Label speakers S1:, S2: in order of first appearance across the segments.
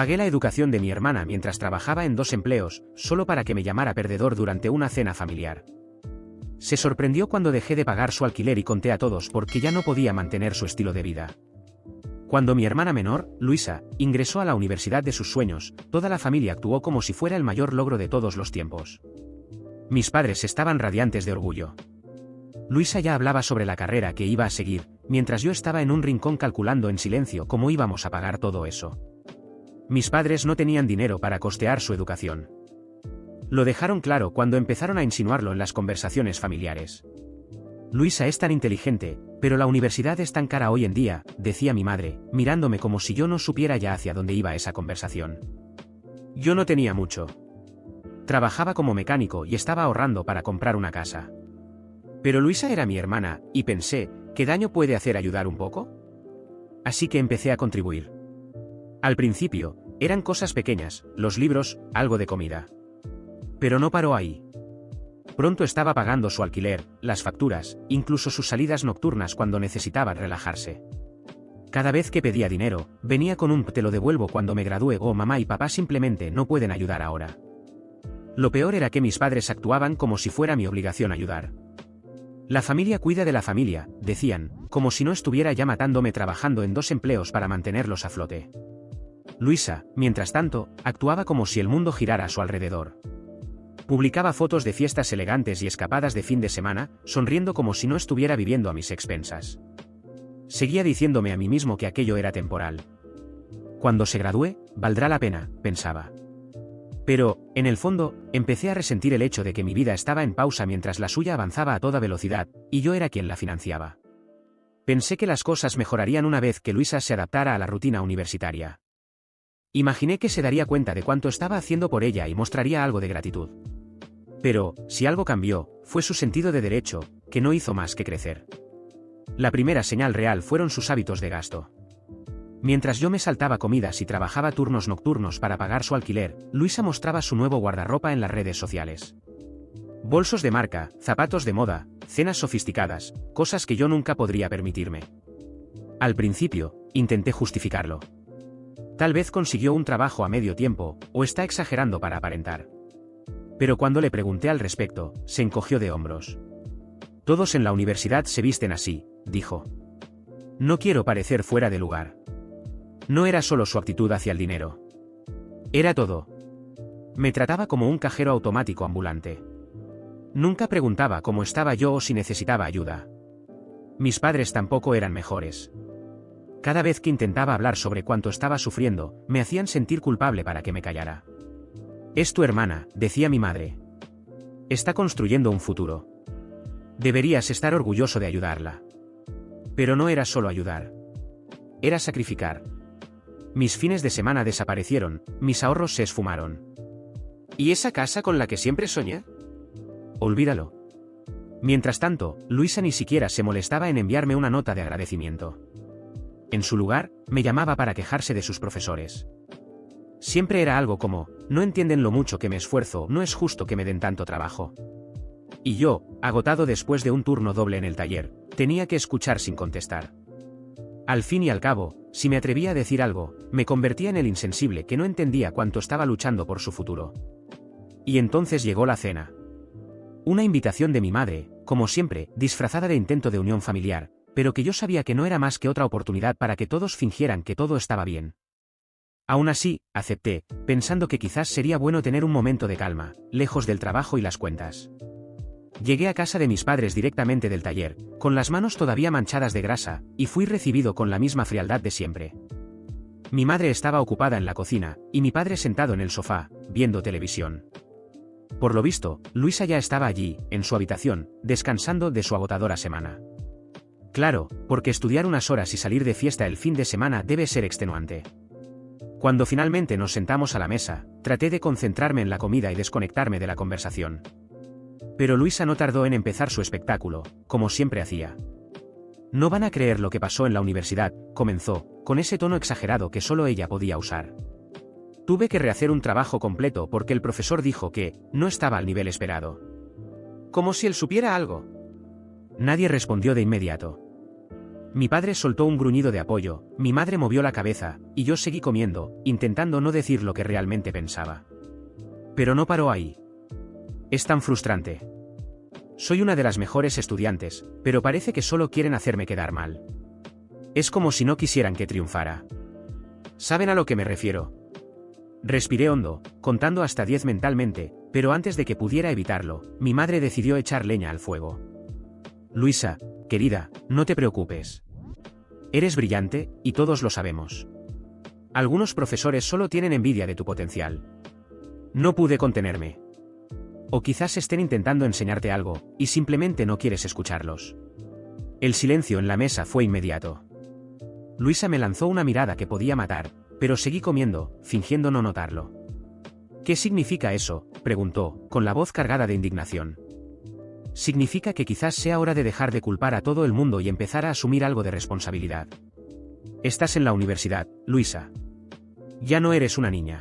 S1: Pagué la educación de mi hermana mientras trabajaba en 2 empleos, solo para que me llamara perdedor durante una cena familiar. Se sorprendió cuando dejé de pagar su alquiler y conté a todos porque ya no podía mantener su estilo de vida. Cuando mi hermana menor, Luisa, ingresó a la universidad de sus sueños, toda la familia actuó como si fuera el mayor logro de todos los tiempos. Mis padres estaban radiantes de orgullo. Luisa ya hablaba sobre la carrera que iba a seguir, mientras yo estaba en un rincón calculando en silencio cómo íbamos a pagar todo eso. Mis padres no tenían dinero para costear su educación. Lo dejaron claro cuando empezaron a insinuarlo en las conversaciones familiares. Luisa es tan inteligente, pero la universidad es tan cara hoy en día, decía mi madre, mirándome como si yo no supiera ya hacia dónde iba esa conversación. Yo no tenía mucho. Trabajaba como mecánico y estaba ahorrando para comprar una casa. Pero Luisa era mi hermana, y pensé, ¿qué daño puede hacer ayudar un poco? Así que empecé a contribuir. Al principio, eran cosas pequeñas, los libros, algo de comida. Pero no paró ahí. Pronto estaba pagando su alquiler, las facturas, incluso sus salidas nocturnas cuando necesitaba relajarse. Cada vez que pedía dinero, venía con un "te lo devuelvo cuando me gradúe" o "mamá y papá simplemente no pueden ayudar ahora". Lo peor era que mis padres actuaban como si fuera mi obligación ayudar. La familia cuida de la familia, decían, como si no estuviera ya matándome trabajando en 2 empleos para mantenerlos a flote. Luisa, mientras tanto, actuaba como si el mundo girara a su alrededor. Publicaba fotos de fiestas elegantes y escapadas de fin de semana, sonriendo como si no estuviera viviendo a mis expensas. Seguía diciéndome a mí mismo que aquello era temporal. Cuando se gradúe, valdrá la pena, pensaba. Pero, en el fondo, empecé a resentir el hecho de que mi vida estaba en pausa mientras la suya avanzaba a toda velocidad, y yo era quien la financiaba. Pensé que las cosas mejorarían una vez que Luisa se adaptara a la rutina universitaria. Imaginé que se daría cuenta de cuánto estaba haciendo por ella y mostraría algo de gratitud. Pero, si algo cambió, fue su sentido de derecho, que no hizo más que crecer. La primera señal real fueron sus hábitos de gasto. Mientras yo me saltaba comidas y trabajaba turnos nocturnos para pagar su alquiler, Luisa mostraba su nuevo guardarropa en las redes sociales. Bolsos de marca, zapatos de moda, cenas sofisticadas, cosas que yo nunca podría permitirme. Al principio, intenté justificarlo. Tal vez consiguió un trabajo a medio tiempo, o está exagerando para aparentar. Pero cuando le pregunté al respecto, se encogió de hombros. Todos en la universidad se visten así, dijo. No quiero parecer fuera de lugar. No era solo su actitud hacia el dinero. Era todo. Me trataba como un cajero automático ambulante. Nunca preguntaba cómo estaba yo o si necesitaba ayuda. Mis padres tampoco eran mejores. Cada vez que intentaba hablar sobre cuánto estaba sufriendo, me hacían sentir culpable para que me callara. Es tu hermana, decía mi madre. Está construyendo un futuro. Deberías estar orgulloso de ayudarla. Pero no era solo ayudar. Era sacrificar. Mis fines de semana desaparecieron, mis ahorros se esfumaron. ¿Y esa casa con la que siempre soñé? Olvídalo. Mientras tanto, Luisa ni siquiera se molestaba en enviarme una nota de agradecimiento. En su lugar, me llamaba para quejarse de sus profesores. Siempre era algo como, no entienden lo mucho que me esfuerzo, no es justo que me den tanto trabajo. Y yo, agotado después de un turno doble en el taller, tenía que escuchar sin contestar. Al fin y al cabo, si me atrevía a decir algo, me convertía en el insensible que no entendía cuánto estaba luchando por su futuro. Y entonces llegó la cena. Una invitación de mi madre, como siempre, disfrazada de intento de unión familiar, pero que yo sabía que no era más que otra oportunidad para que todos fingieran que todo estaba bien. Aún así, acepté, pensando que quizás sería bueno tener un momento de calma, lejos del trabajo y las cuentas. Llegué a casa de mis padres directamente del taller, con las manos todavía manchadas de grasa, y fui recibido con la misma frialdad de siempre. Mi madre estaba ocupada en la cocina, y mi padre sentado en el sofá, viendo televisión. Por lo visto, Luisa ya estaba allí, en su habitación, descansando de su agotadora semana. Claro, porque estudiar unas horas y salir de fiesta el fin de semana debe ser extenuante. Cuando finalmente nos sentamos a la mesa, traté de concentrarme en la comida y desconectarme de la conversación. Pero Luisa no tardó en empezar su espectáculo, como siempre hacía. No van a creer lo que pasó en la universidad, comenzó, con ese tono exagerado que solo ella podía usar. Tuve que rehacer un trabajo completo porque el profesor dijo que no estaba al nivel esperado. Como si él supiera algo. Nadie respondió de inmediato. Mi padre soltó un gruñido de apoyo, mi madre movió la cabeza, y yo seguí comiendo, intentando no decir lo que realmente pensaba. Pero no paró ahí. Es tan frustrante. Soy una de las mejores estudiantes, pero parece que solo quieren hacerme quedar mal. Es como si no quisieran que triunfara. ¿Saben a lo que me refiero? Respiré hondo, contando hasta 10 mentalmente, pero antes de que pudiera evitarlo, mi madre decidió echar leña al fuego. Luisa, querida, no te preocupes. Eres brillante, y todos lo sabemos. Algunos profesores solo tienen envidia de tu potencial. No pude contenerme. O quizás estén intentando enseñarte algo, y simplemente no quieres escucharlos. El silencio en la mesa fue inmediato. Luisa me lanzó una mirada que podía matar, pero seguí comiendo, fingiendo no notarlo. ¿Qué significa eso?, preguntó, con la voz cargada de indignación. Significa que quizás sea hora de dejar de culpar a todo el mundo y empezar a asumir algo de responsabilidad. Estás en la universidad, Luisa. Ya no eres una niña.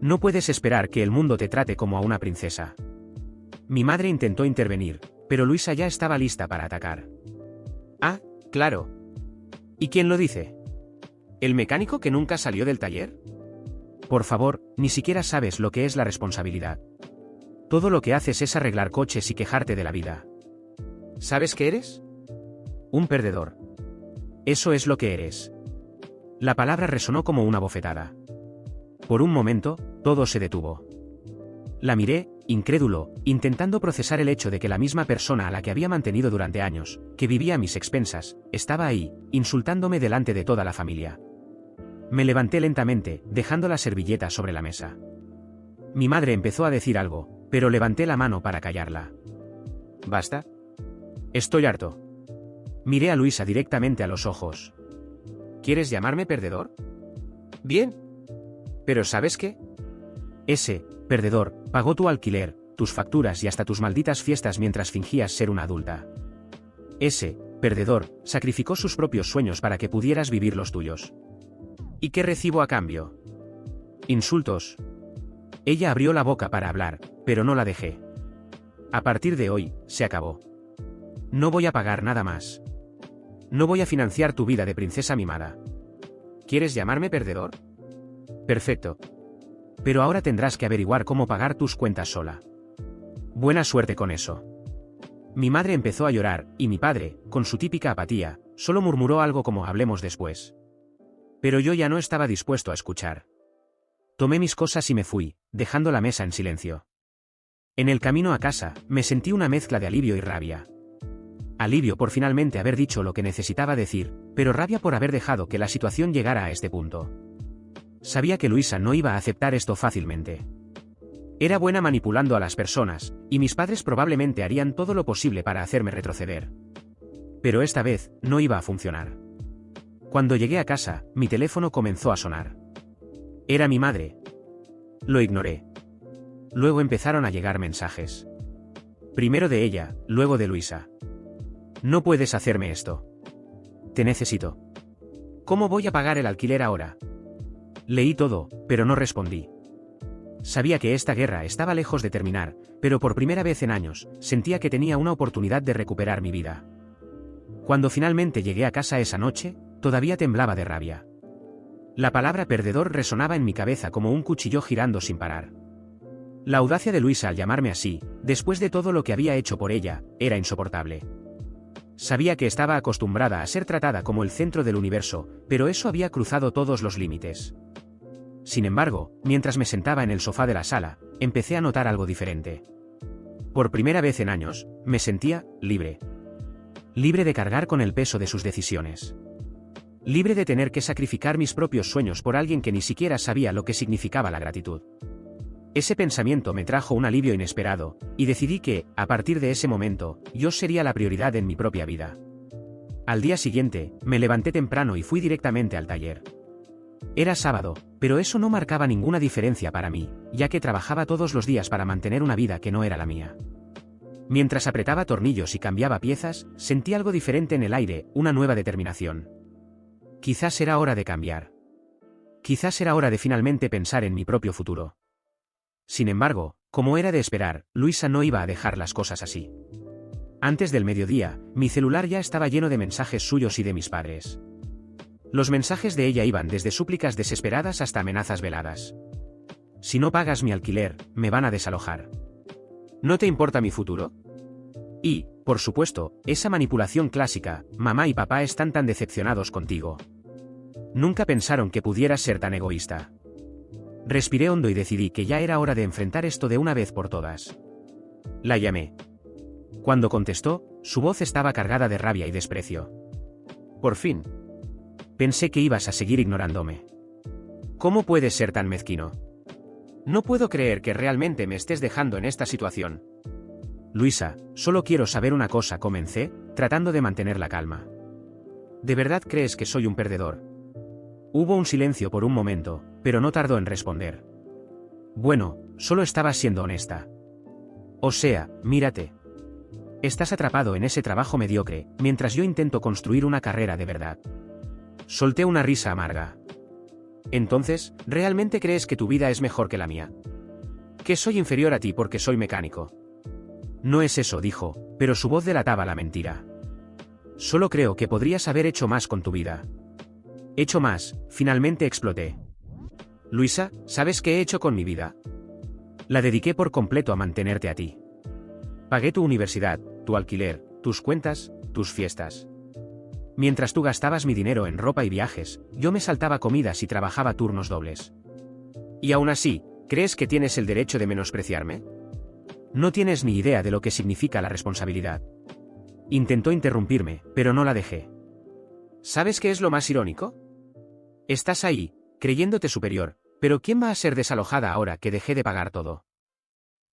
S1: No puedes esperar que el mundo te trate como a una princesa. Mi madre intentó intervenir, pero Luisa ya estaba lista para atacar. Ah, claro. ¿Y quién lo dice? ¿El mecánico que nunca salió del taller? Por favor, ni siquiera sabes lo que es la responsabilidad. Todo lo que haces es arreglar coches y quejarte de la vida. ¿Sabes qué eres? Un perdedor. Eso es lo que eres. La palabra resonó como una bofetada. Por un momento, todo se detuvo. La miré, incrédulo, intentando procesar el hecho de que la misma persona a la que había mantenido durante años, que vivía a mis expensas, estaba ahí, insultándome delante de toda la familia. Me levanté lentamente, dejando la servilleta sobre la mesa. Mi madre empezó a decir algo, pero levanté la mano para callarla. ¿Basta? Estoy harto. Miré a Luisa directamente a los ojos. ¿Quieres llamarme perdedor? Bien. Pero ¿sabes qué? Ese, perdedor, pagó tu alquiler, tus facturas y hasta tus malditas fiestas mientras fingías ser una adulta. Ese, perdedor, sacrificó sus propios sueños para que pudieras vivir los tuyos. ¿Y qué recibo a cambio? Insultos. Ella abrió la boca para hablar, pero no la dejé. A partir de hoy, se acabó. No voy a pagar nada más. No voy a financiar tu vida de princesa mimada. ¿Quieres llamarme perdedor? Perfecto. Pero ahora tendrás que averiguar cómo pagar tus cuentas sola. Buena suerte con eso. Mi madre empezó a llorar, y mi padre, con su típica apatía, solo murmuró algo como hablemos después. Pero yo ya no estaba dispuesto a escuchar. Tomé mis cosas y me fui, dejando la mesa en silencio. En el camino a casa, me sentí una mezcla de alivio y rabia. Alivio por finalmente haber dicho lo que necesitaba decir, pero rabia por haber dejado que la situación llegara a este punto. Sabía que Luisa no iba a aceptar esto fácilmente. Era buena manipulando a las personas, y mis padres probablemente harían todo lo posible para hacerme retroceder. Pero esta vez, no iba a funcionar. Cuando llegué a casa, mi teléfono comenzó a sonar. Era mi madre. Lo ignoré. Luego empezaron a llegar mensajes. Primero de ella, luego de Luisa. No puedes hacerme esto. Te necesito. ¿Cómo voy a pagar el alquiler ahora? Leí todo, pero no respondí. Sabía que esta guerra estaba lejos de terminar, pero por primera vez en años, sentía que tenía una oportunidad de recuperar mi vida. Cuando finalmente llegué a casa esa noche, todavía temblaba de rabia. La palabra perdedor resonaba en mi cabeza como un cuchillo girando sin parar. La audacia de Luisa al llamarme así, después de todo lo que había hecho por ella, era insoportable. Sabía que estaba acostumbrada a ser tratada como el centro del universo, pero eso había cruzado todos los límites. Sin embargo, mientras me sentaba en el sofá de la sala, empecé a notar algo diferente. Por primera vez en años, me sentía libre. Libre de cargar con el peso de sus decisiones. Libre de tener que sacrificar mis propios sueños por alguien que ni siquiera sabía lo que significaba la gratitud. Ese pensamiento me trajo un alivio inesperado, y decidí que, a partir de ese momento, yo sería la prioridad en mi propia vida. Al día siguiente, me levanté temprano y fui directamente al taller. Era sábado, pero eso no marcaba ninguna diferencia para mí, ya que trabajaba todos los días para mantener una vida que no era la mía. Mientras apretaba tornillos y cambiaba piezas, sentí algo diferente en el aire, una nueva determinación. Quizás era hora de cambiar. Quizás era hora de finalmente pensar en mi propio futuro. Sin embargo, como era de esperar, Luisa no iba a dejar las cosas así. Antes del mediodía, mi celular ya estaba lleno de mensajes suyos y de mis padres. Los mensajes de ella iban desde súplicas desesperadas hasta amenazas veladas. Si no pagas mi alquiler, me van a desalojar. ¿No te importa mi futuro? Y, por supuesto, esa manipulación clásica, mamá y papá están tan decepcionados contigo. Nunca pensaron que pudieras ser tan egoísta. Respiré hondo y decidí que ya era hora de enfrentar esto de una vez por todas. La llamé. Cuando contestó, su voz estaba cargada de rabia y desprecio. Por fin. Pensé que ibas a seguir ignorándome. ¿Cómo puedes ser tan mezquino? No puedo creer que realmente me estés dejando en esta situación. Luisa, solo quiero saber una cosa, comencé, tratando de mantener la calma. ¿De verdad crees que soy un perdedor? Hubo un silencio por un momento, pero no tardó en responder. Bueno, solo estabas siendo honesta. O sea, mírate. Estás atrapado en ese trabajo mediocre, mientras yo intento construir una carrera de verdad. Solté una risa amarga. Entonces, ¿realmente crees que tu vida es mejor que la mía? ¿Que soy inferior a ti porque soy mecánico? No es eso, dijo, pero su voz delataba la mentira. Solo creo que podrías haber hecho más con tu vida. Hecho más, finalmente exploté. Luisa, ¿sabes qué he hecho con mi vida? La dediqué por completo a mantenerte a ti. Pagué tu universidad, tu alquiler, tus cuentas, tus fiestas. Mientras tú gastabas mi dinero en ropa y viajes, yo me saltaba comidas y trabajaba turnos dobles. Y aún así, ¿crees que tienes el derecho de menospreciarme? No tienes ni idea de lo que significa la responsabilidad. Intentó interrumpirme, pero no la dejé. ¿Sabes qué es lo más irónico? Estás ahí, creyéndote superior, pero ¿quién va a ser desalojada ahora que dejé de pagar todo?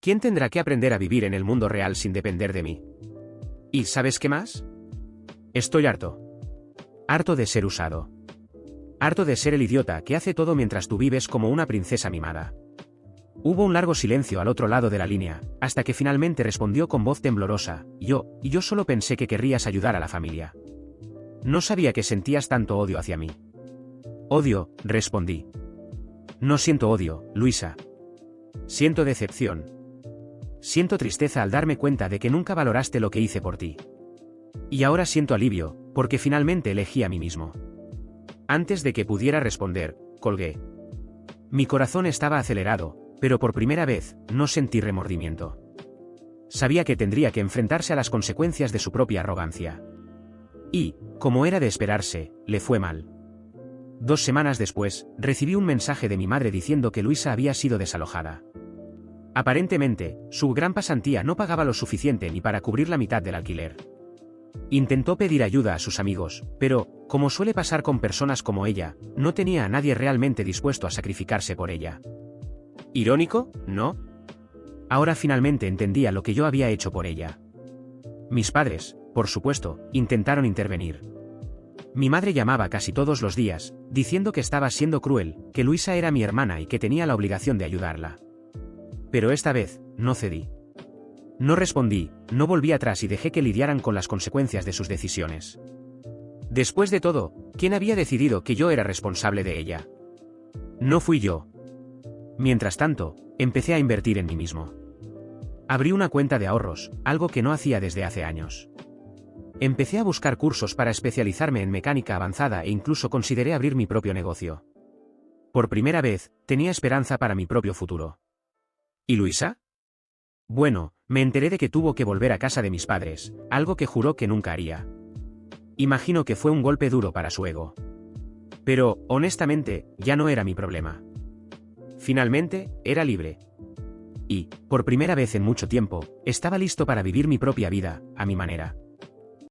S1: ¿Quién tendrá que aprender a vivir en el mundo real sin depender de mí? ¿Y sabes qué más? Estoy harto. Harto de ser usado. Harto de ser el idiota que hace todo mientras tú vives como una princesa mimada. Hubo un largo silencio al otro lado de la línea, hasta que finalmente respondió con voz temblorosa, yo solo pensé que querrías ayudar a la familia. No sabía que sentías tanto odio hacia mí. Odio, respondí. No siento odio, Luisa. Siento decepción. Siento tristeza al darme cuenta de que nunca valoraste lo que hice por ti. Y ahora siento alivio, porque finalmente elegí a mí mismo. Antes de que pudiera responder, colgué. Mi corazón estaba acelerado, pero por primera vez, no sentí remordimiento. Sabía que tendría que enfrentarse a las consecuencias de su propia arrogancia. Y, como era de esperarse, le fue mal. 2 semanas después, recibí un mensaje de mi madre diciendo que Luisa había sido desalojada. Aparentemente, su gran pasantía no pagaba lo suficiente ni para cubrir la mitad del alquiler. Intentó pedir ayuda a sus amigos, pero, como suele pasar con personas como ella, no tenía a nadie realmente dispuesto a sacrificarse por ella. ¿Irónico, no? Ahora finalmente entendía lo que yo había hecho por ella. Mis padres, por supuesto, intentaron intervenir. Mi madre llamaba casi todos los días, diciendo que estaba siendo cruel, que Luisa era mi hermana y que tenía la obligación de ayudarla. Pero esta vez, no cedí. No respondí, no volví atrás y dejé que lidiaran con las consecuencias de sus decisiones. Después de todo, ¿quién había decidido que yo era responsable de ella? No fui yo. Mientras tanto, empecé a invertir en mí mismo. Abrí una cuenta de ahorros, algo que no hacía desde hace años. Empecé a buscar cursos para especializarme en mecánica avanzada e incluso consideré abrir mi propio negocio. Por primera vez, tenía esperanza para mi propio futuro. ¿Y Luisa? Bueno, me enteré de que tuvo que volver a casa de mis padres, algo que juró que nunca haría. Imagino que fue un golpe duro para su ego. Pero, honestamente, ya no era mi problema. Finalmente, era libre. Y, por primera vez en mucho tiempo, estaba listo para vivir mi propia vida, a mi manera.